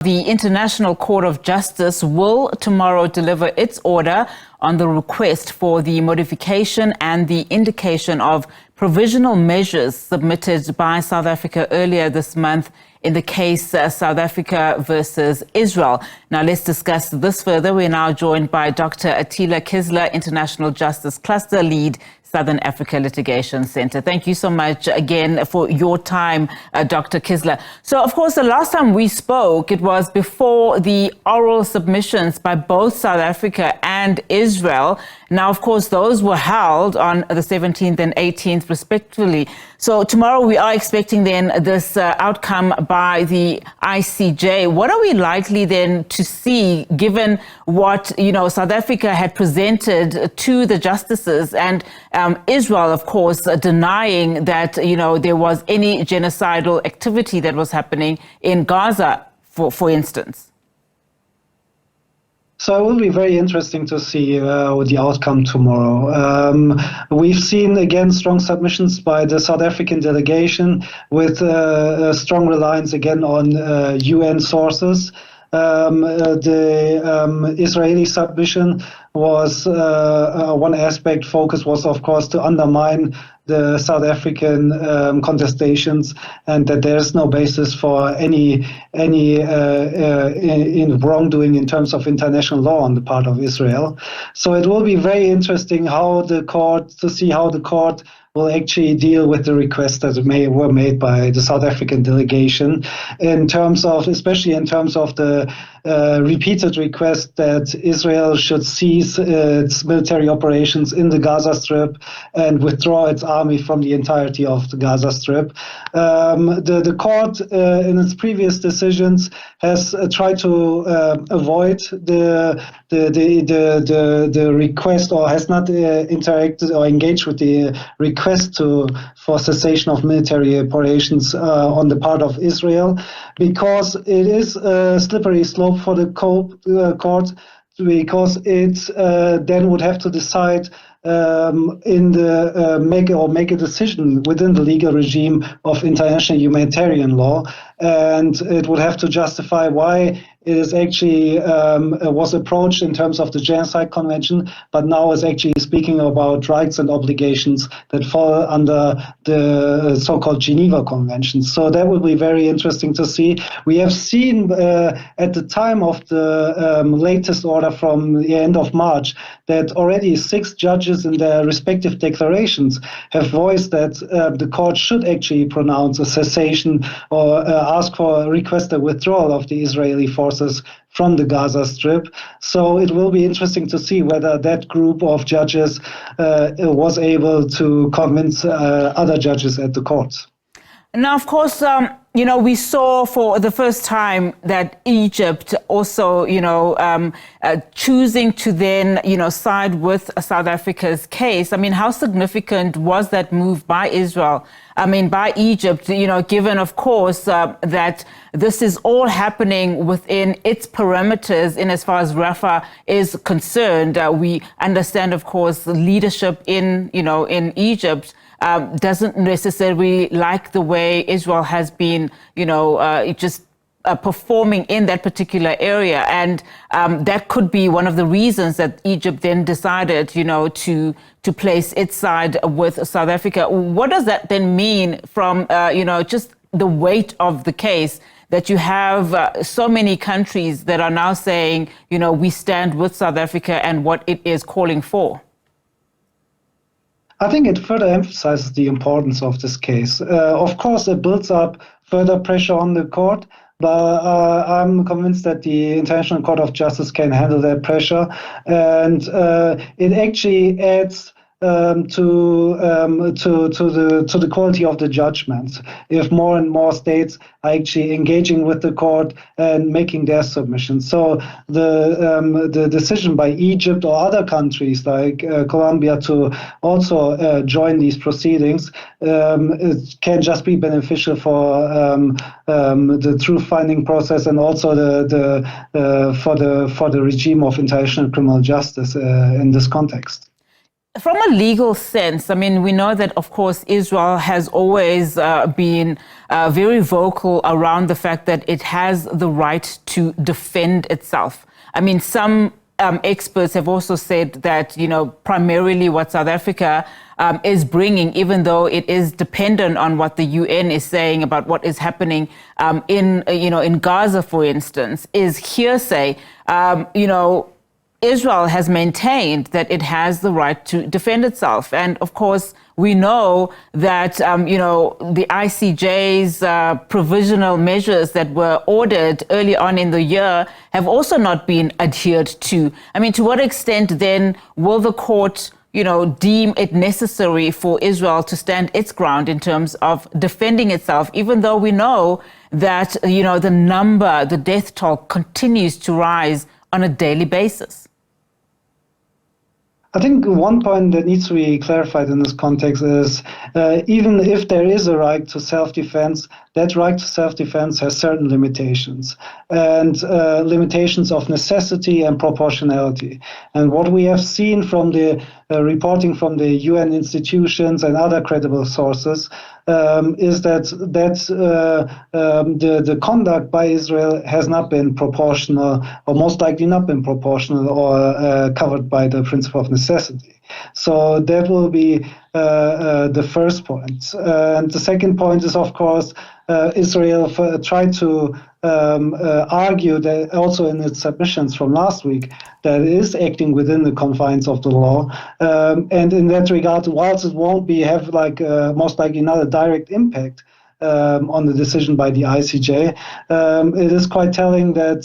The International Court of Justice will tomorrow deliver its order on the request for the modification and the indication of provisional measures submitted by South Africa earlier this month in the case South Africa versus Israel. Now, let's discuss this further. We're now joined by Dr. Atilla Kisla, International Justice Cluster Lead, Southern Africa Litigation Center. Thank you so much again for your time, Dr. Kisla. So, of course, the last time we spoke, it was before the oral submissions by both South Africa and Israel. Now, of course, those were held on the 17th and 18th, respectively. So tomorrow we are expecting then this outcome by the ICJ. What are we likely then to see, given what, South Africa had presented to the justices, and Israel, of course, denying that, there was any genocidal activity that was happening in Gaza, for instance? So it will be very interesting to see the outcome tomorrow. We've seen, again, strong submissions by the South African delegation with a strong reliance, again, on UN sources. The Israeli submission was one aspect. Focus was, of course, to undermine the South African contestations, and that there's no basis for any wrongdoing in terms of international law on the part of Israel. So it will be very interesting to see how the court will actually deal with the requests that were made by the South African delegation, especially in terms of the repeated request that Israel should cease its military operations in the Gaza Strip and withdraw its army from the entirety of the Gaza Strip. The court, in its previous decisions, has tried to avoid the request, or has not interacted or engaged with the request for cessation of military operations on the part of Israel, because it is a slippery slope for the court, because it then would have to decide make a decision within the legal regime of international humanitarian law, and it would have to justify why it is actually was approached in terms of the Genocide Convention, but now is actually speaking about rights and obligations that fall under the so-called Geneva Convention. So that will be very interesting to see. We have seen at the time of the latest order from the end of March that already 6 judges in their respective declarations have voiced that the court should actually pronounce a cessation or request a withdrawal of the Israeli forces from the Gaza Strip. So it will be interesting to see whether that group of judges was able to convince other judges at the courts. Now, of course, we saw for the first time that Egypt also, choosing to then, side with South Africa's case. I mean, how significant was that move by Israel? By Egypt, given, of course, that this is all happening within its parameters in as far as Rafah is concerned. We understand, of course, leadership in Egypt doesn't necessarily like the way Israel has been, performing in that particular area. And that could be one of the reasons that Egypt then decided, to place its side with South Africa. What does that then mean from, just the weight of the case, that you have so many countries that are now saying, we stand with South Africa and what it is calling for? I think it further emphasizes the importance of this case. Of course, it builds up further pressure on the court, but I'm convinced that the International Court of Justice can handle that pressure, and it actually adds to the quality of the judgments if more and more states are actually engaging with the court and making their submissions. So the decision by Egypt or other countries like Colombia to also join these proceedings it can just be beneficial for the truth-finding process, and also for the regime of international criminal justice in this context. From a legal sense, I mean, we know that, of course, Israel has always been very vocal around the fact that it has the right to defend itself. I mean, some experts have also said that, primarily what South Africa is bringing, even though it is dependent on what the UN is saying about what is happening in Gaza, for instance, is hearsay. Israel has maintained that it has the right to defend itself. And of course, we know that, the ICJ's provisional measures that were ordered early on in the year have also not been adhered to. I mean, to what extent then will the court, deem it necessary for Israel to stand its ground in terms of defending itself, even though we know that, the death toll continues to rise on a daily basis? I think one point that needs to be clarified in this context is even if there is a right to self-defense, that right to self-defense has certain limitations, and limitations of necessity and proportionality. And what we have seen from the reporting from the UN institutions and other credible sources is that the conduct by Israel has not been proportional, or most likely not been proportional or covered by the principle of necessity. So that will be the first point. And the second point is, of course, Israel tried to argue that also in its submissions from last week that it is acting within the confines of the law. And in that regard, whilst it won't have most likely not a direct impact on the decision by the ICJ, it is quite telling that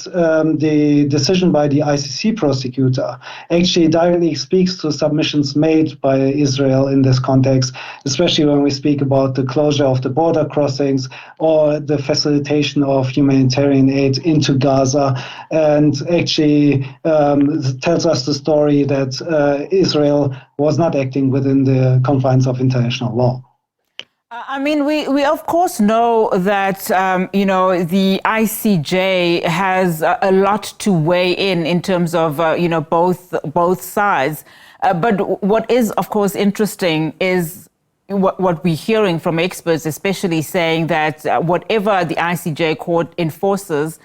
the decision by the ICC prosecutor actually directly speaks to submissions made by Israel in this context, especially when we speak about the closure of the border crossings or the facilitation of humanitarian aid into Gaza, and actually tells us the story that Israel was not acting within the confines of international law. I mean, we of course know that, the ICJ has a lot to weigh in terms of, both sides. But what is, of course, interesting is what we're hearing from experts, especially saying that whatever the ICJ court enforces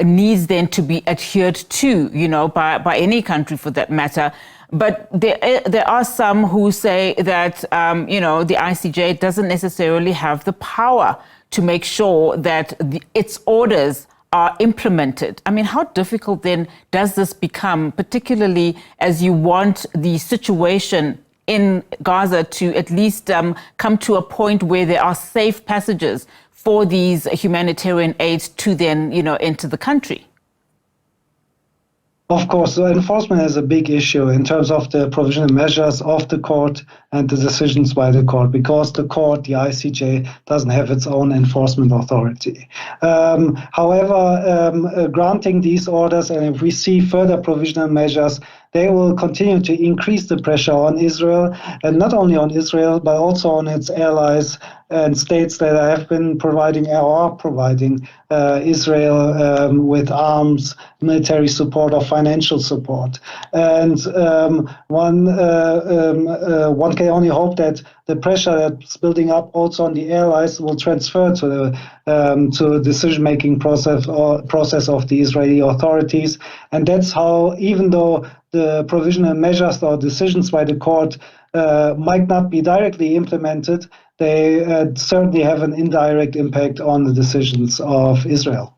needs then to be adhered to, by any country for that matter. But there are some who say that, the ICJ doesn't necessarily have the power to make sure that its orders are implemented. I mean, how difficult then does this become, particularly as you want the situation in Gaza to at least come to a point where there are safe passages for these humanitarian aids to then, enter the country? Of course, enforcement is a big issue in terms of the provisional measures of the court and the decisions by the court, because the court, the ICJ, doesn't have its own enforcement authority. However, granting these orders, and if we see further provisional measures, they will continue to increase the pressure on Israel, and not only on Israel, but also on its allies and states that have been providing or are providing Israel with arms, military support, or financial support. And one can only hope that the pressure that's building up also on the allies will transfer to the decision-making process of the Israeli authorities. And that's how, even though the provisional measures or decisions by the court might not be directly implemented, they certainly have an indirect impact on the decisions of Israel.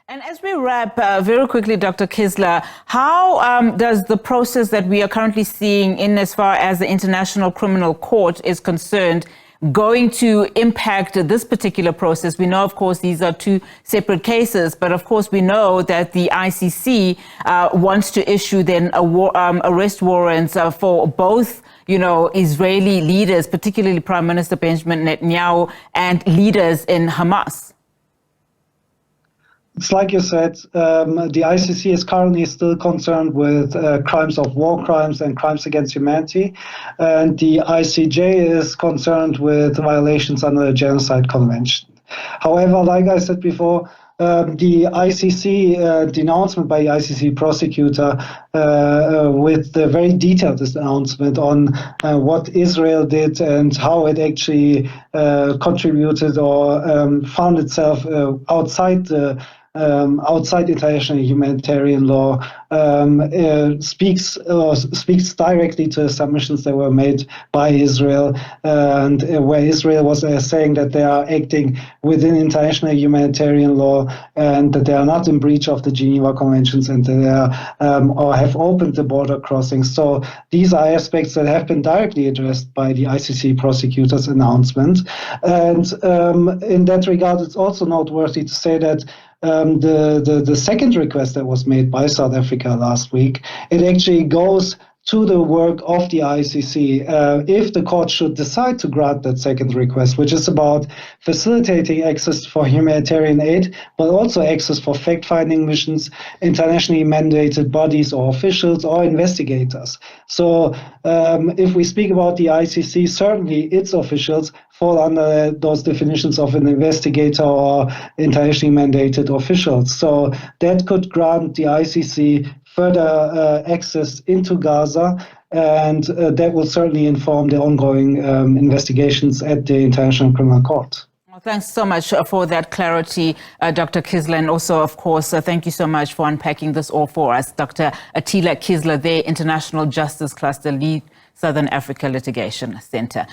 And as we wrap, very quickly, Dr. Kisla, how does the process that we are currently seeing in as far as the International Criminal Court is concerned going to impact this particular process? We know, of course, these are two separate cases, but of course we know that the ICC wants to issue then arrest warrants for both, Israeli leaders, particularly Prime Minister Benjamin Netanyahu, and leaders in Hamas. It's like you said, the ICC is currently still concerned with crimes of war crimes and crimes against humanity, and the ICJ is concerned with violations under the Genocide Convention. However, like I said before, the ICC denouncement by the ICC prosecutor with the very detailed announcement on what Israel did and how it actually contributed or found itself outside international humanitarian law, speaks directly to submissions that were made by Israel, and where Israel was saying that they are acting within international humanitarian law and that they are not in breach of the Geneva Conventions and they are, or have opened the border crossings. So these are aspects that have been directly addressed by the ICC prosecutor's announcement. And in that regard, it's also noteworthy to say that the second request that was made by South Africa last week, it actually goes to the work of the ICC. If the court should decide to grant that second request, which is about facilitating access for humanitarian aid, but also access for fact-finding missions, internationally mandated bodies or officials or investigators. So if we speak about the ICC, certainly its officials fall under those definitions of an investigator or internationally mandated officials. So that could grant the ICC further access into Gaza, and that will certainly inform the ongoing investigations at the International Criminal Court. Well, thanks so much for that clarity, Dr. Kisla, and also, of course, thank you so much for unpacking this all for us. Dr. Atilla Kisla, the International Justice Cluster Lead, Southern Africa Litigation Center.